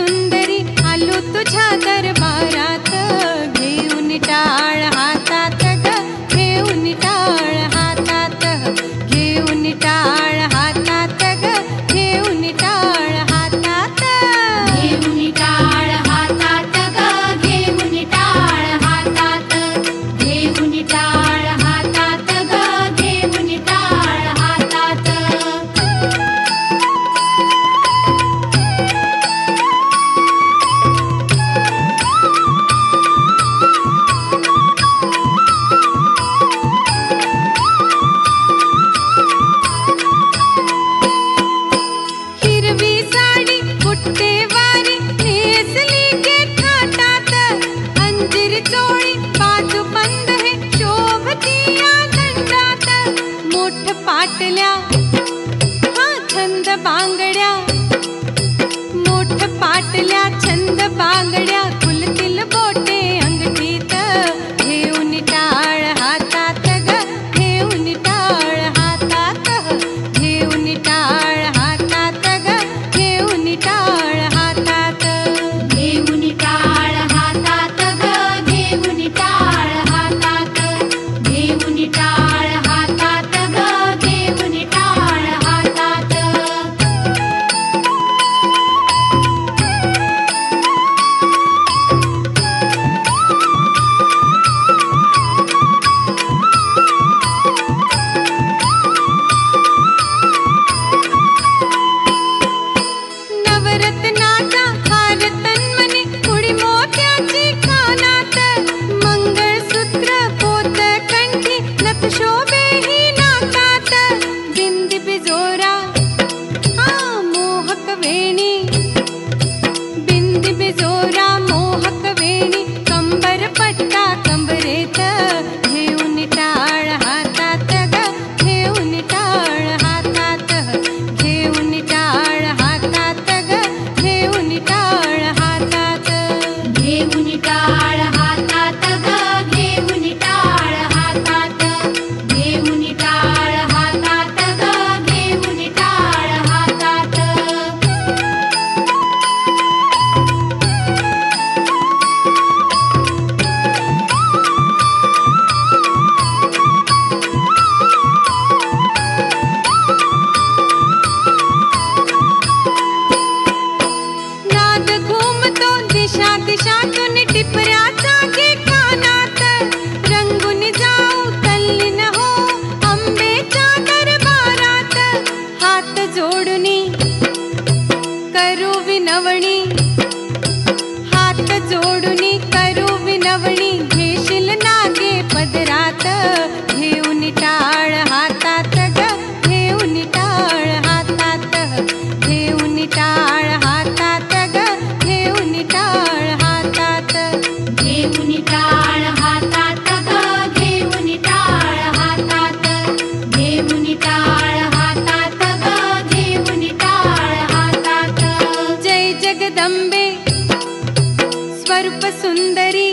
सुंदरी आलो तुझ्या दरबारात, घेऊन टाळ हातात ग, घेऊन टाळ हातात, घेऊन टाळ हातात ग, घेऊन टाळ हातात, घेऊन टाळ हातात ग, घेऊन टाळ हातात, घेऊन टाळ हातात ग, घेऊन टाळ हातात. हिरवी साडी बुट्टेवारी नेसली के थाटात, अंजीर चोळी बाजू बंद हे शोभती या दंडात, मोठ पाटल्या हा छंद बांगड्या, मोठ पाटल्या छंद बांगड्या, कुलतील बोटे अंगठीत, घेऊन टाळ हातात ग, घेऊन टाळ हातात, घेऊन टाळ हातात ग, घेऊन टाळ हातात, घेऊन टाळ हातात ग, घेऊन टाळ हातात, घेऊन टाळ हातात ग, घेऊन टाळ हातात. नवरत्नाचा हार तन्मनी, कुडी मोत्याची कानात, मंगळसूत्र पोत कंठी, नथ शोभे ही नाकात, बिंदी बिजोरा हा मोहक वेणी, बिंदी बिजोरा मोहक वेणी, कंबर पट्टा कंबरेत, घेऊन टाळ हातात ग, घेऊन टाळ हातात, घेऊन टाळ हातात ग, घेऊन टाळ हातात, घेऊन टाळ हातात ग, घेऊन टाळ हातात, घेऊन टाळ हातात ग, घेऊन टाळ हातात. नाद घुमतो दिशा दिशातून, टिपऱ्याचा घे कानात, रंगून जाऊ तल्लीन हो अंबेच्या दरबारात, हात जोडुनी करू विनवणी, हात जोडुनी करू विनवणी, घेशील नागे पदरात, घेऊन टाळ हातात ग, घेऊन टाळ हातात, घेऊन टाळ हातात ग, घेऊन टाळ हातात, घेऊन टाळ हातात ग, घेऊन टाळ हातात, घेऊन टाळ हातात ग, घेऊन टाळ हातात. जय जगदंबे स्वरूप सुंदरी,